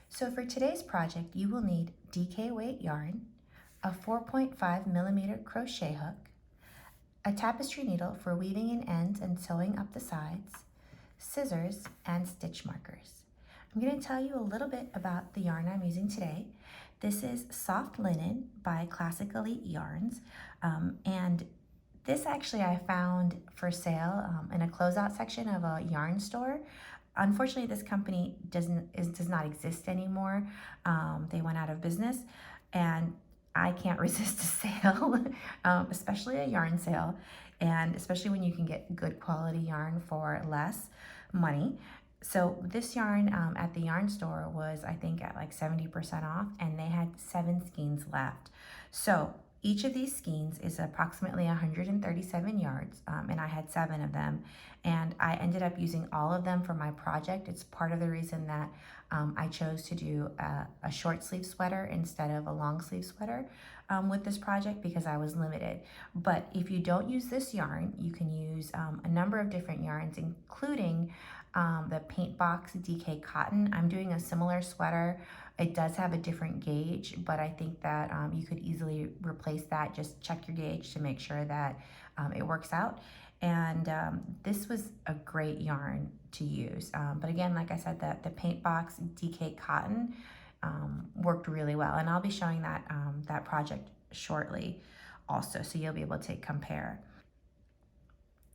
So for today's project, you will need DK weight yarn, a 4.5mm crochet hook, a tapestry needle for weaving in ends and sewing up the sides, scissors, and stitch markers. I'm going to tell you a little bit about the yarn I'm using today. This is Soft Linen by Classic Elite Yarns, and this actually I found for sale in a closeout section of a yarn store. Unfortunately, this company does not exist anymore. They went out of business, and I can't resist a sale, especially a yarn sale, and especially when you can get good quality yarn for less money. So this yarn at the yarn store was, I think, at like 70% off, and they had 7 skeins left. So each of these skeins is approximately 137 yards, and I had 7 of them, and I ended up using all of them for my project. It's part of the reason that I chose to do a short sleeve sweater instead of a long sleeve sweater with this project, because I was limited. But if you don't use this yarn, you can use a number of different yarns, including the Paint Box DK Cotton. I'm doing a similar sweater. It does have a different gauge, but I think that you could easily replace that. Just check your gauge to make sure that it works out. And this was a great yarn to use. But again, like I said, the Paint Box DK Cotton worked really well. And I'll be showing that, that project shortly also, so you'll be able to compare.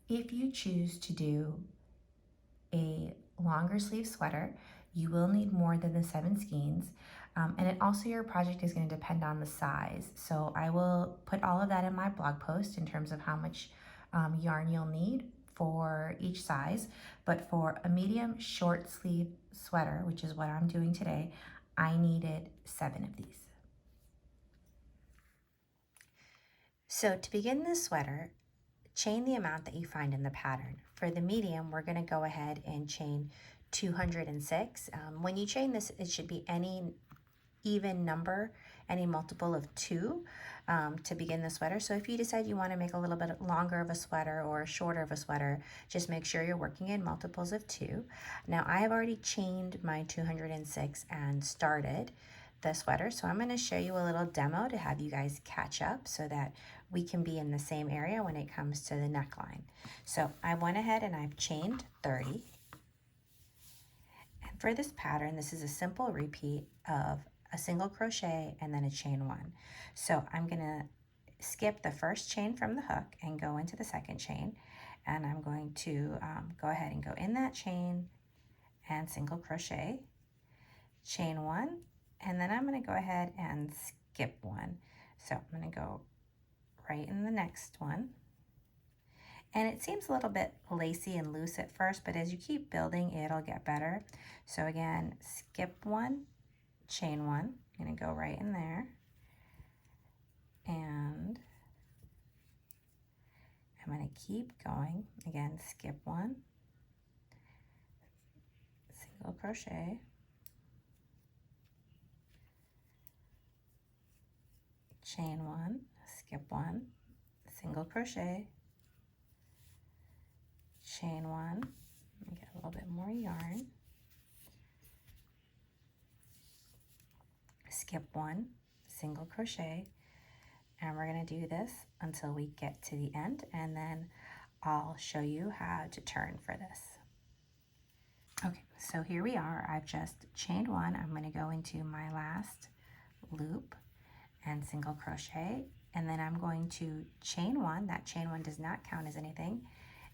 If you choose to do a longer sleeve sweater, you will need more than the 7 skeins. And it also, your project is going to depend on the size. So I will put all of that in my blog post in terms of how much yarn you'll need for each size. But for a medium short sleeve sweater, which is what I'm doing today, I needed 7 of these. So to begin this sweater, chain the amount that you find in the pattern. For the medium, we're going to go ahead and chain 206. When you chain this, it should be any even number, any multiple of 2 to begin the sweater. So if you decide you want to make a little bit longer of a sweater or shorter of a sweater, just make sure you're working in multiples of 2. Now I have already chained my 206 and started the sweater, so I'm going to show you a little demo to have you guys catch up so that we can be in the same area when it comes to the neckline. So I went ahead and I've chained 30. And for this pattern, this is a simple repeat of a single crochet and then a chain 1. So I'm going to skip the first chain from the hook and go into the second chain, and I'm going to go ahead and go in that chain and single crochet, chain 1, and then I'm going to go ahead and skip 1. So I'm going to go right in the next one. And it seems a little bit lacy and loose at first, but as you keep building, it'll get better. So again, skip 1, chain 1. I'm going to go right in there. And I'm going to keep going. Again, skip 1, single crochet, chain 1, skip 1, single crochet, chain 1. Let me get a little bit more yarn. Skip 1, single crochet, and we're going to do this until we get to the end, and then I'll show you how to turn for this. Okay, so here we are. I've just chained 1. I'm going to go into my last loop and single crochet, and then I'm going to chain 1. That chain 1 does not count as anything,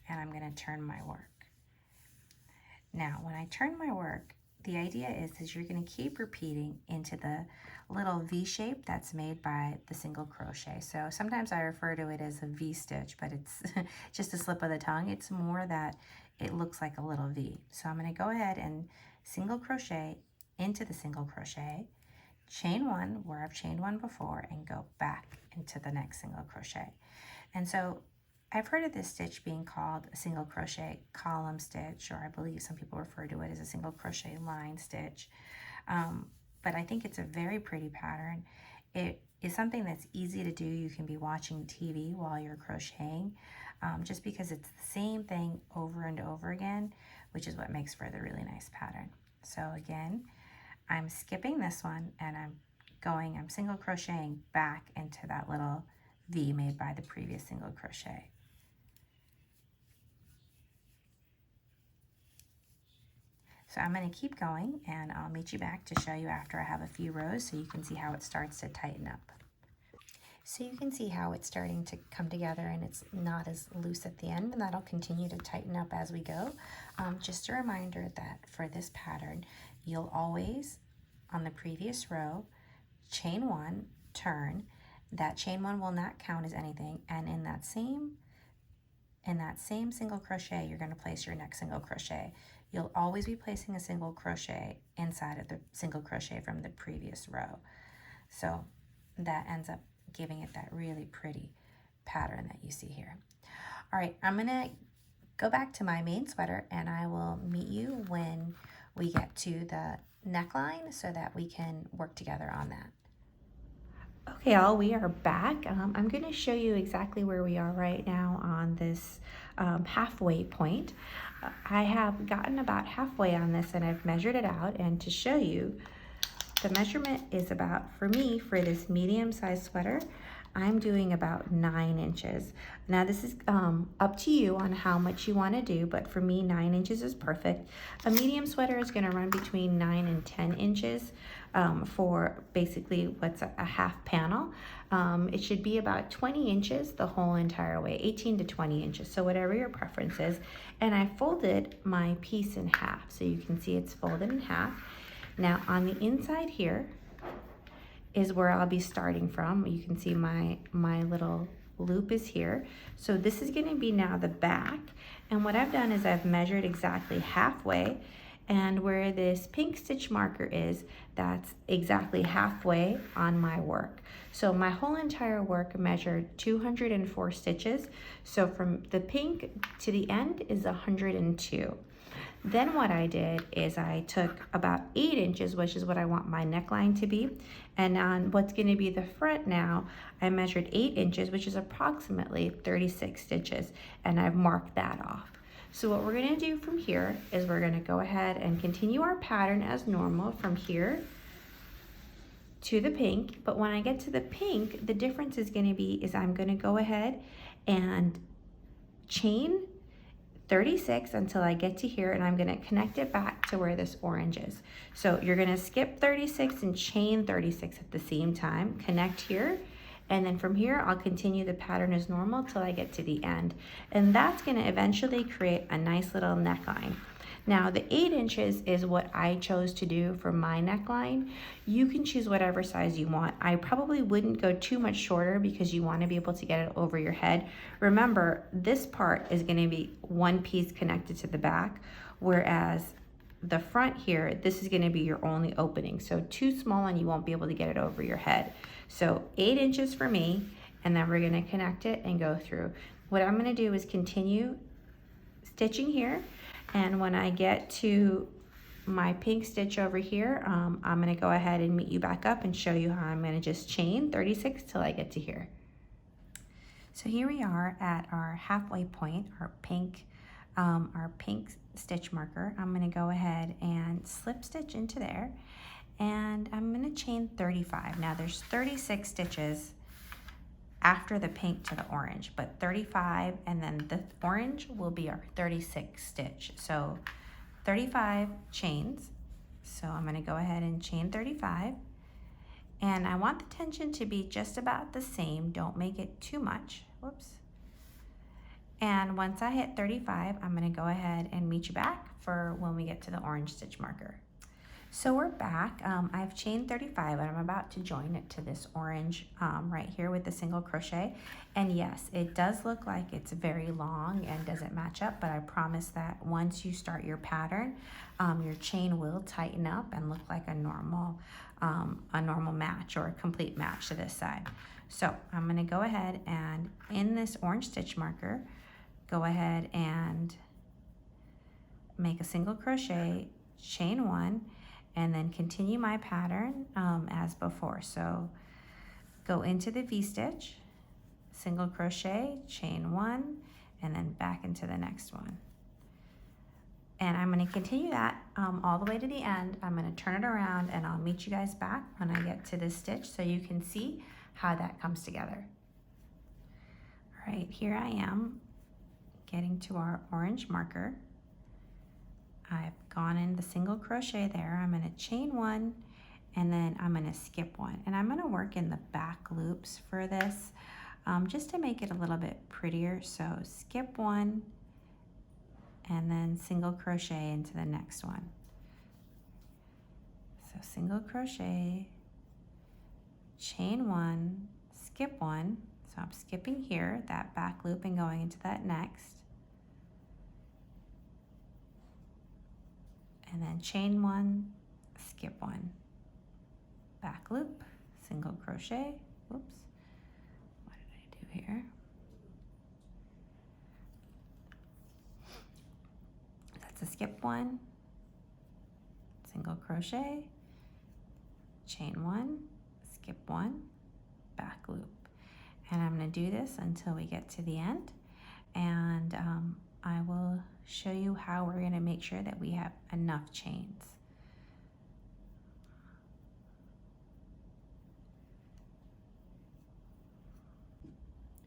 and I'm going to turn my work. Now, when I turn my work, the idea is you're going to keep repeating into the little V shape that's made by the single crochet. So sometimes I refer to it as a V stitch, but it's just a slip of the tongue. It's more that it looks like a little V. So I'm going to go ahead and single crochet into the single crochet, chain 1 where I've chained 1 before, and go back into the next single crochet. And so I've heard of this stitch being called a single crochet column stitch, or I believe some people refer to it as a single crochet line stitch. But I think it's a very pretty pattern. It is something that's easy to do. You can be watching TV while you're crocheting, just because it's the same thing over and over again, which is what makes for the really nice pattern. So again, I'm skipping this one and I'm single crocheting back into that little V made by the previous single crochet. So I'm going to keep going, and I'll meet you back to show you after I have a few rows so you can see how it starts to tighten up. So you can see how it's starting to come together and it's not as loose at the end, and that'll continue to tighten up as we go. Just a reminder that for this pattern, you'll always, on the previous row, chain one, turn. That chain one will not count as anything, and in that same single crochet, you're going to place your next single crochet. You'll always be placing a single crochet inside of the single crochet from the previous row. So that ends up giving it that really pretty pattern that you see here. All right, I'm gonna go back to my main sweater and I will meet you when we get to the neckline so that we can work together on that. Okay, all, we are back. I'm going to show you exactly where we are right now on this halfway point. I have gotten about halfway on this and I've measured it out, and to show you, the measurement is about, for me, for this medium-sized sweater, I'm doing about 9 inches. Now this is up to you on how much you want to do, but for me 9 inches is perfect. A medium sweater is going to run between 9 and 10 inches for basically what's a half panel. It should be about 20 inches the whole entire way, 18 to 20 inches, so whatever your preference is. And I folded my piece in half, so you can see it's folded in half. Now on the inside here is where I'll be starting from. You can see my little loop is here. So this is going to be now the back. And what I've done is I've measured exactly halfway, and where this pink stitch marker is, that's exactly halfway on my work. So my whole entire work measured 204 stitches. So from the pink to the end is 102. Then what I did is I took about 8 inches, which is what I want my neckline to be. And on what's going to be the front now, I measured 8 inches, which is approximately 36 stitches. And I've marked that off. So what we're going to do from here is we're going to go ahead and continue our pattern as normal from here to the pink. But when I get to the pink, the difference is going to be is I'm going to go ahead and chain 36 until I get to here, and I'm going to connect it back to where this orange is. So you're going to skip 36 and chain 36 at the same time, connect here, and then from here I'll continue the pattern as normal till I get to the end. And that's going to eventually create a nice little neckline. Now the 8 inches is what I chose to do for my neckline. You can choose whatever size you want. I probably wouldn't go too much shorter because you want to be able to get it over your head. Remember, this part is going to be one piece connected to the back, whereas the front here, this is going to be your only opening. So too small and you won't be able to get it over your head. So 8 inches for me, and then we're going to connect it and go through. What I'm going to do is continue stitching here. And when I get to my pink stitch over here, I'm going to go ahead and meet you back up and show you how I'm going to just chain 36 till I get to here. So here we are at our halfway point, our pink stitch marker. I'm going to go ahead and slip stitch into there, and I'm going to chain 35. Now there's 36 stitches after the pink to the orange, but 35, and then the orange will be our 36 stitch. So 35 chains. So I'm going to go ahead and chain 35, and I want the tension to be just about the same. Don't make it too much. Whoops. And once I hit 35, I'm going to go ahead and meet you back for when we get to the orange stitch marker. So we're back. I've chained 35 and I'm about to join it to this orange right here with the single crochet. And yes, it does look like it's very long and doesn't match up, but I promise that once you start your pattern, your chain will tighten up and look like a normal match or a complete match to this side. So I'm going to go ahead and in this orange stitch marker, go ahead and make a single crochet, chain 1, and then continue my pattern as before. So go into the V-stitch, single crochet, chain 1, and then back into the next one. And I'm going to continue that all the way to the end. I'm going to turn it around and I'll meet you guys back when I get to this stitch so you can see how that comes together. All right, here I am getting to our orange marker. I've gone in the single crochet there. I'm going to chain one and then I'm going to skip one. And I'm going to work in the back loops for this just to make it a little bit prettier. So skip one and then single crochet into the next one. So single crochet, chain one, skip one. So I'm skipping here, that back loop, and going into that next. And then chain one, skip one, back loop, single crochet. Whoops, what did I do here? That's a skip one, single crochet, chain one, skip one, back loop. And I'm going to do this until we get to the end, and I will show you how we're going to make sure that we have enough chains.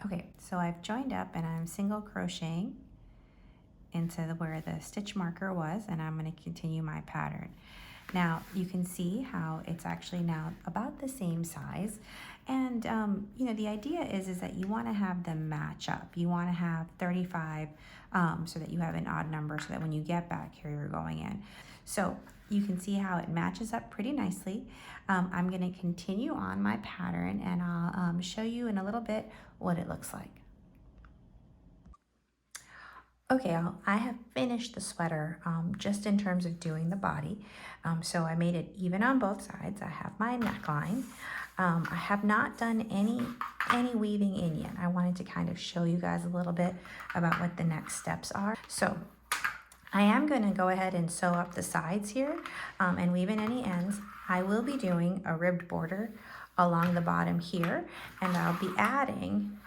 Okay, so I've joined up and I'm single crocheting into where the stitch marker was, and I'm going to continue my pattern. Now you can see how it's actually now about the same size, and you know, the idea is that you want to have them match up. You want to have 35 so that you have an odd number, so that when you get back here you're going in. So you can see how it matches up pretty nicely. I'm going to continue on my pattern and I'll show you in a little bit what it looks like. Okay, I have finished the sweater just in terms of doing the body. So I made it even on both sides. I have my neckline. I have not done any weaving in yet. I wanted to kind of show you guys a little bit about what the next steps are. So I am going to go ahead and sew up the sides here and weave in any ends. I will be doing a ribbed border along the bottom here, and I'll be adding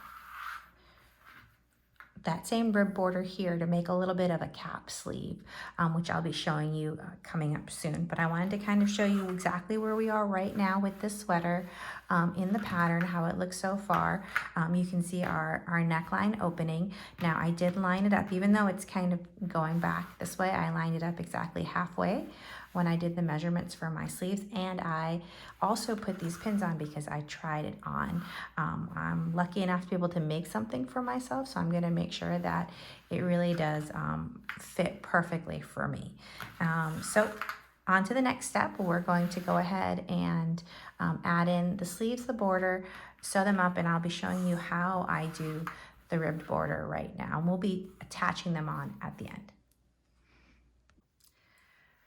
that same rib border here to make a little bit of a cap sleeve, which I'll be showing you coming up soon. But I wanted to kind of show you exactly where we are right now with this sweater in the pattern, how it looks so far. You can see our neckline opening. Now I did line it up, even though it's kind of going back this way, I lined it up exactly halfway when I did the measurements for my sleeves, and I also put these pins on because I tried it on. I'm lucky enough to be able to make something for myself, so I'm gonna make sure that it really does fit perfectly for me. So on to the next step, we're going to go ahead and add in the sleeves, the border, sew them up, and I'll be showing you how I do the ribbed border right now. And we'll be attaching them on at the end.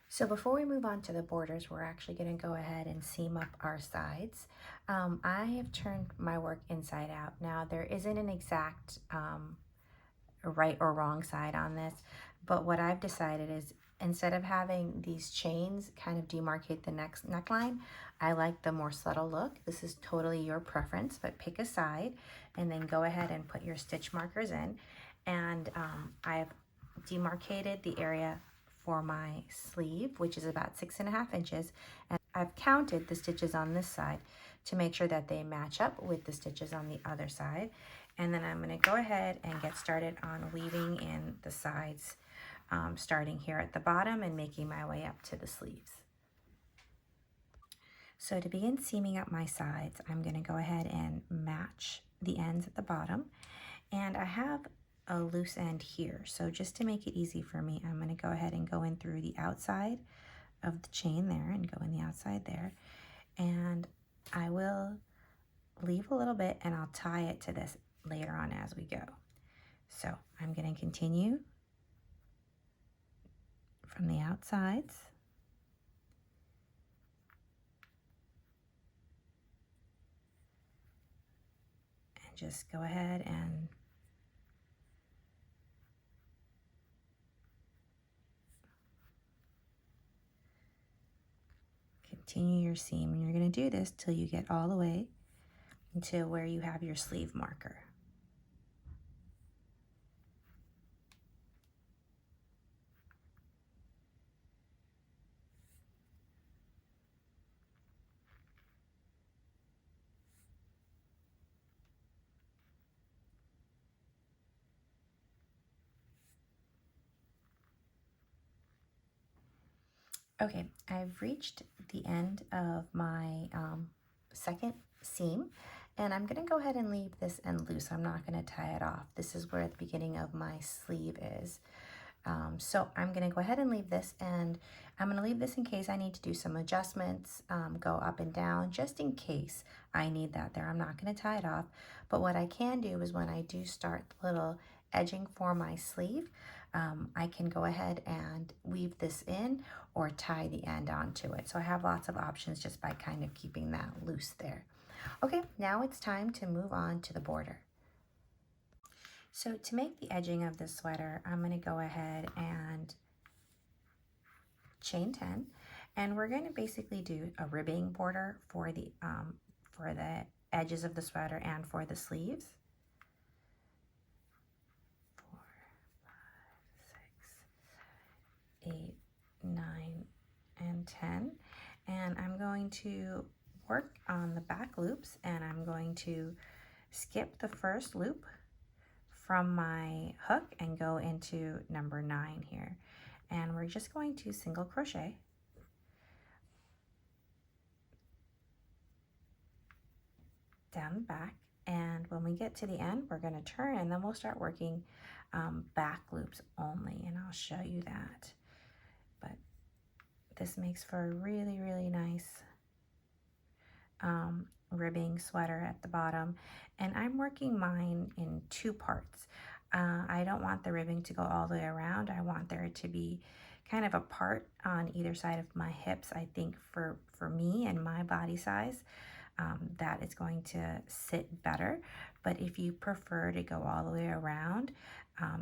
So before we move on to the borders, we're actually going to go ahead and seam up our sides. I have turned my work inside out. Now there isn't an exact right or wrong side on this, but what I've decided is instead of having these chains kind of demarcate the neckline, I like the more subtle look. This is totally your preference, but pick a side and then go ahead and put your stitch markers in. And I've demarcated the area for my sleeve, which is about 6.5 inches, and I've counted the stitches on this side to make sure that they match up with the stitches on the other side. And then I'm going to go ahead and get started on weaving in the sides, starting here at the bottom and making my way up to the sleeves. So to begin seaming up my sides, I'm going to go ahead and match the ends at the bottom, and I have a loose end here. So just to make it easy for me, I'm going to go ahead and go in through the outside of the chain there and go in the outside there. And I will leave a little bit and I'll tie it to this later on as we go. So I'm going to continue from the outsides. And just go ahead and continue your seam, and you're going to do this till you get all the way to where you have your sleeve marker. Okay, I've reached the end of my second seam, and I'm going to go ahead and leave this end loose. I'm not going to tie it off. This is where the beginning of my sleeve is. So I'm going to go ahead and leave this, and I'm going to leave this in case I need to do some adjustments, go up and down, just in case I need that there. I'm not going to tie it off, but what I can do is when I do start the little edging for my sleeve, I can go ahead and weave this in or tie the end onto it. So I have lots of options just by kind of keeping that loose there. Okay, now it's time to move on to the border. So to make the edging of this sweater, I'm going to go ahead and chain 10, and we're going to basically do a ribbing border for the edges of the sweater and for the sleeves. 4, 5, 6, 8, 9, and 10. And I'm going to work on the back loops, and I'm going to skip the first loop from my hook and go into number 9 here. And we're just going to single crochet down the back, and when we get to the end we're going to turn, and then we'll start working back loops only, and I'll show you that. But this makes for a really nice ribbing sweater at the bottom, and I'm working mine in 2 parts. I don't want the ribbing to go all the way around. I want there to be kind of a part on either side of my hips. I think for me and my body size, that is going to sit better. But if you prefer to go all the way around,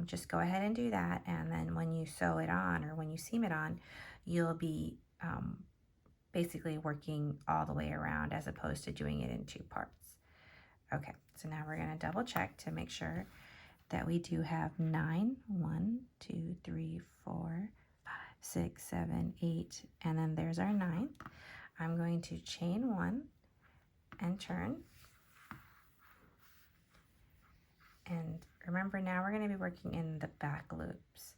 just go ahead and do that. And then when you sew it on or when you seam it on, you'll be basically working all the way around as opposed to doing it in 2 parts. Okay, so now we're going to double check to make sure that we do have 9. 1, 2, 3, 4, 5, 6, 7, 8, and then there's our 9th. I'm going to chain 1 and turn. And remember, now we're going to be working in the back loops.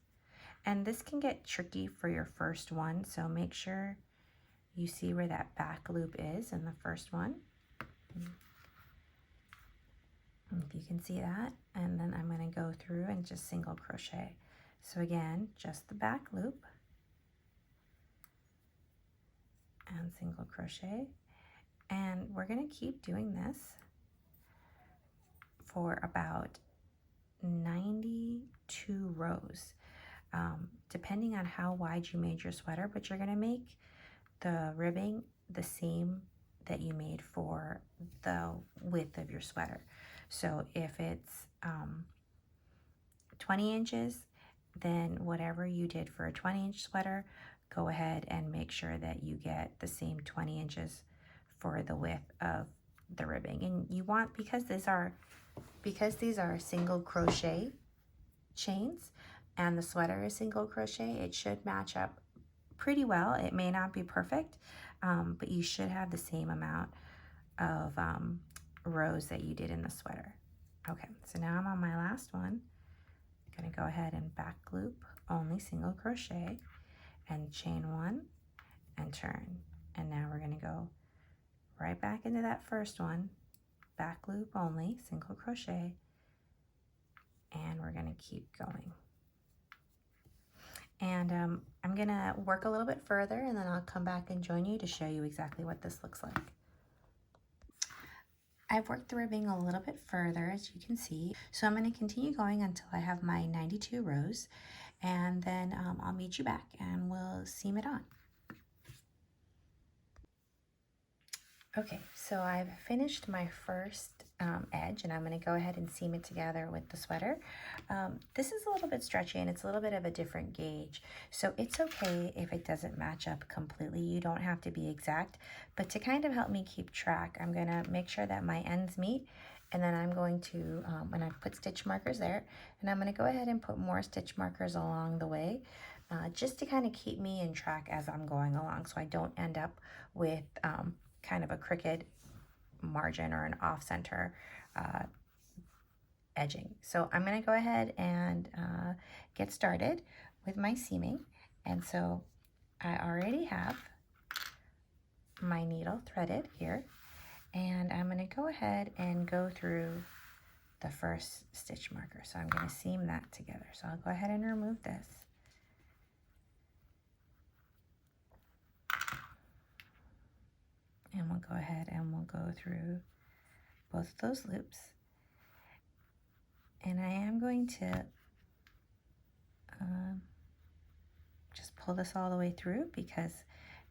And this can get tricky for your first one, so make sure you see where that back loop is in the first one. If you can see that, and then I'm going to go through and just single crochet. So again, just the back loop and single crochet, and we're going to keep doing this for about 92 rows, depending on how wide you made your sweater, but you're going to make the ribbing the same that you made for the width of your sweater. So if it's 20 inches, then whatever you did for a 20-inch sweater, go ahead and make sure that you get the same 20 inches for the width of the ribbing. And you want, because these are single crochet chains and the sweater is single crochet, it should match up pretty well. It may not be perfect, but you should have the same amount of rows that you did in the sweater. Okay, so now I'm on my last one. I'm going to go ahead and back loop only, single crochet, and chain 1 and turn. And now we're going to go right back into that first one, back loop only, single crochet, and we're going to keep going. And I'm going to work a little bit further, and then I'll come back and join you to show you exactly what this looks like. I've worked the ribbing a little bit further, as you can see. So I'm going to continue going until I have my 92 rows, and then I'll meet you back and we'll seam it on. Okay, so I've finished my first edge, and I'm going to go ahead and seam it together with the sweater. This is a little bit stretchy and it's a little bit of a different gauge, so it's okay if it doesn't match up completely. You don't have to be exact, but to kind of help me keep track, I'm going to make sure that my ends meet, and then I'm going to, and I've put stitch markers there, and I'm going to go ahead and put more stitch markers along the way, just to kind of keep me in track as I'm going along, so I don't end up with kind of a crooked margin or an off-center edging. So I'm going to go ahead and get started with my seaming. And so I already have my needle threaded here, and I'm going to go ahead and go through the first stitch marker. So I'm going to seam that together. So I'll go ahead and remove this. And we'll go ahead and we'll go through both of those loops. And I am going to just pull this all the way through, because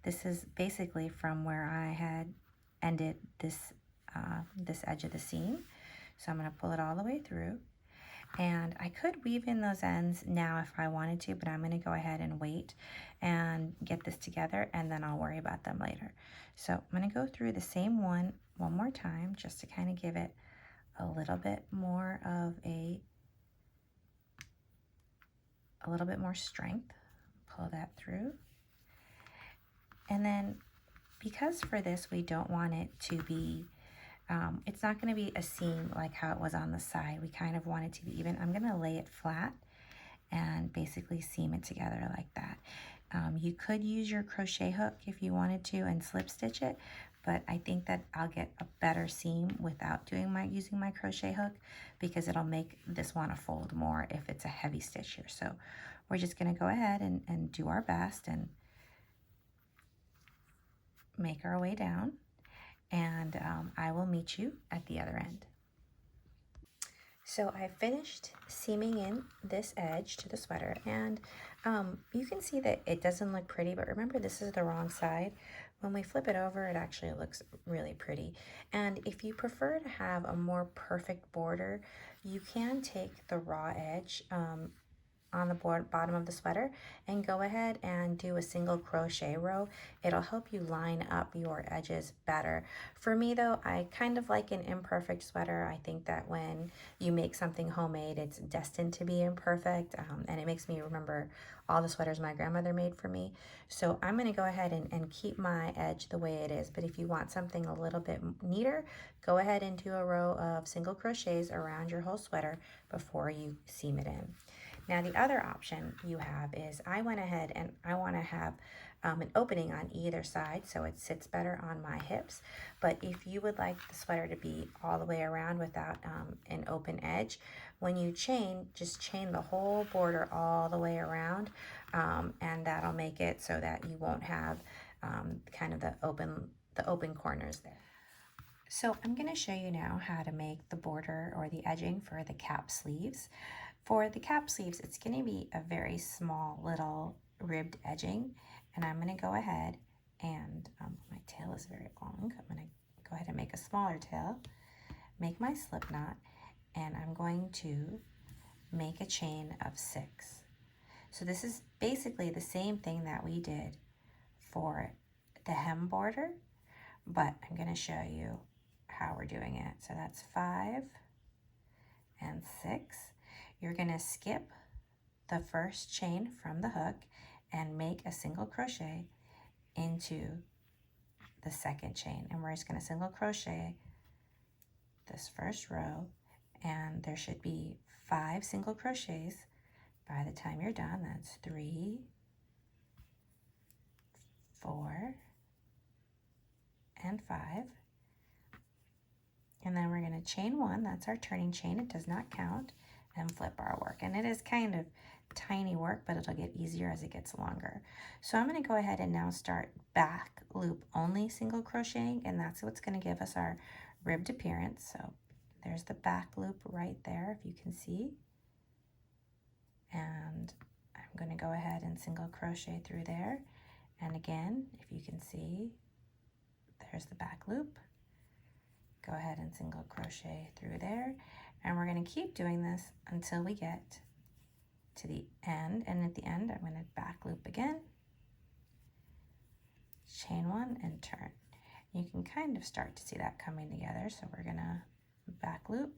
this is basically from where I had ended this, this edge of the seam. So I'm going to pull it all the way through. And I could weave in those ends now if I wanted to, but I'm going to go ahead and wait and get this together, and then I'll worry about them later. So I'm going to go through the same one more time, just to kind of give it a little bit more of a little bit more strength. Pull that through. And then, because for this we don't want it to be, it's not going to be a seam like how it was on the side. We kind of want it to be even. I'm going to lay it flat and basically seam it together like that. You could use your crochet hook if you wanted to and slip stitch it, but I think that I'll get a better seam without using my crochet hook, because it'll make this want to fold more if it's a heavy stitch here. So we're just going to go ahead and do our best and make our way down, and I will meet you at the other end. So I finished seaming in this edge to the sweater, and you can see that it doesn't look pretty, but remember, this is the wrong side. When we flip it over, it actually looks really pretty. And if you prefer to have a more perfect border, you can take the raw edge on the bottom of the sweater and go ahead and do a single crochet row. It'll help you line up your edges better. For me though, I kind of like an imperfect sweater. I think that when you make something homemade, it's destined to be imperfect, and it makes me remember all the sweaters my grandmother made for me. So I'm going to go ahead and keep my edge the way it is, but if you want something a little bit neater, go ahead and do a row of single crochets around your whole sweater before you seam it in. Now the other option you have is, I went ahead and I want to have an opening on either side so it sits better on my hips. But if you would like the sweater to be all the way around without an open edge, when you chain, just chain the whole border all the way around, and that'll make it so that you won't have kind of the open corners there. So I'm going to show you now how to make the border or the edging for the cap sleeves. For the cap sleeves, it's going to be a very small little ribbed edging, and I'm going to go ahead and, my tail is very long, I'm going to go ahead and make a smaller tail, make my slip knot, and I'm going to make a chain of 6. So this is basically the same thing that we did for the hem border, but I'm going to show you how we're doing it. So that's 5 and 6. You're going to skip the first chain from the hook and make a single crochet into the second chain, and we're just going to single crochet this first row, and there should be 5 single crochets by the time you're done. That's 3, 4, and 5. And then we're going to chain 1, that's our turning chain, it does not count, and flip our work. And it is kind of tiny work, but it'll get easier as it gets longer. So I'm going to go ahead and now start back loop only single crocheting, and that's what's going to give us our ribbed appearance. So there's the back loop right there, if you can see. And I'm going to go ahead and single crochet through there. And again, if you can see, there's the back loop. Go ahead and single crochet through there, and we're going to keep doing this until we get to the end, and at the end I'm going to back loop again, chain 1, and turn. You can kind of start to see that coming together, so we're going to back loop,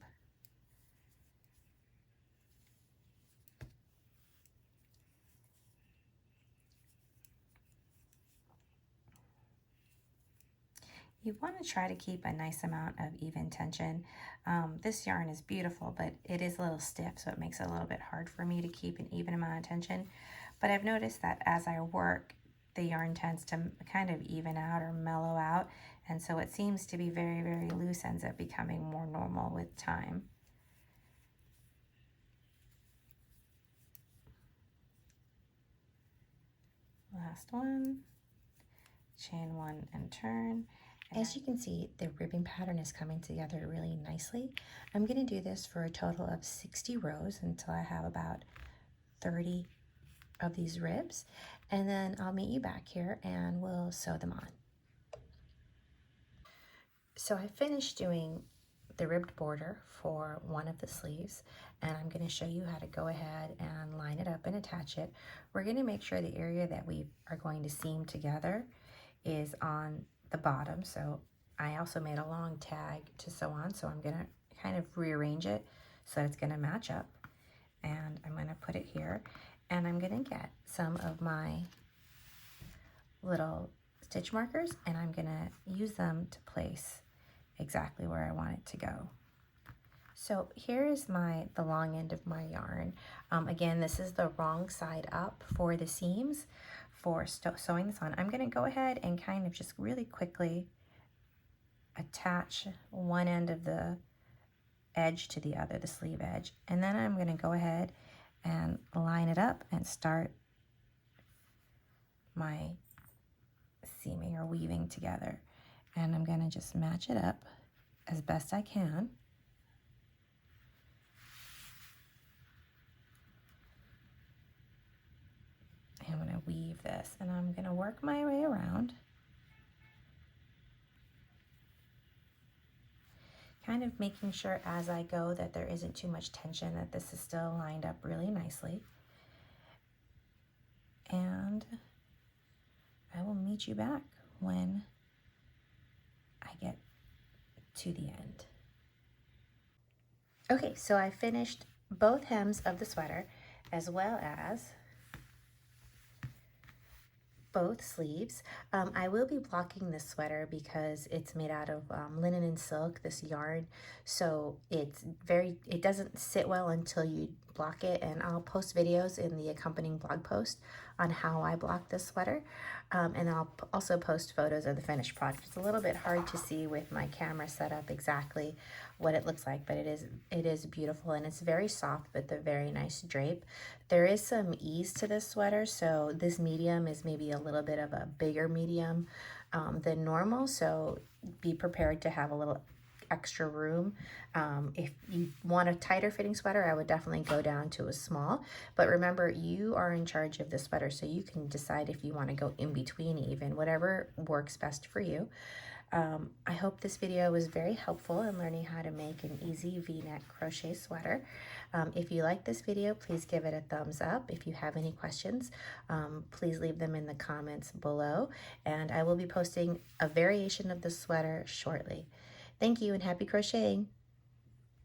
you want to try to keep a nice amount of even tension. This yarn is beautiful, but it is a little stiff, so it makes it a little bit hard for me to keep an even amount of tension. But I've noticed that as I work, the yarn tends to kind of even out or mellow out, and so what seems to be very, very loose ends up becoming more normal with time. Last one, chain one and turn. As you can see, the ribbing pattern is coming together really nicely. I'm going to do this for a total of 60 rows until I have about 30 of these ribs, and then I'll meet you back here and we'll sew them on. So I finished doing the ribbed border for one of the sleeves, and I'm going to show you how to go ahead and line it up and attach it. We're going to make sure the area that we are going to seam together is on the bottom. So I also made a long tag to sew on, so I'm going to kind of rearrange it so that it's going to match up. And I'm going to put it here, and I'm going to get some of my little stitch markers, and I'm going to use them to place exactly where I want it to go. So here is the long end of my yarn. Again, this is the wrong side up for the seams for sewing this on. I'm going to go ahead and kind of just really quickly attach one end of the edge to the other, the sleeve edge, and then I'm going to go ahead and line it up and start my seaming or weaving together. And I'm going to just match it up as best I can. And I'm going to weave this, and I'm going to work my way around, kind of making sure as I go that there isn't too much tension, that this is still lined up really nicely. And I will meet you back when I get to the end. Okay, so I finished both hems of the sweater as well as both sleeves. I will be blocking this sweater because it's made out of linen and silk, this yarn, so it doesn't sit well until you block it, and I'll post videos in the accompanying blog post on how I block this sweater, and I'll also post photos of the finished product. It's a little bit hard to see with my camera set up exactly what it looks like, but it is beautiful, and it's very soft with a very nice drape. There is some ease to this sweater, so this medium is maybe a little bit of a bigger medium than normal, so be prepared to have a little extra room. If you want a tighter fitting sweater, I would definitely go down to a small, but remember, you are in charge of the sweater, so you can decide if you want to go in between, even whatever works best for you. I hope this video was very helpful in learning how to make an easy V-neck crochet sweater. If you like this video, please give it a thumbs up. If you have any questions, please leave them in the comments below, and I will be posting a variation of the sweater shortly. Thank you and happy crocheting!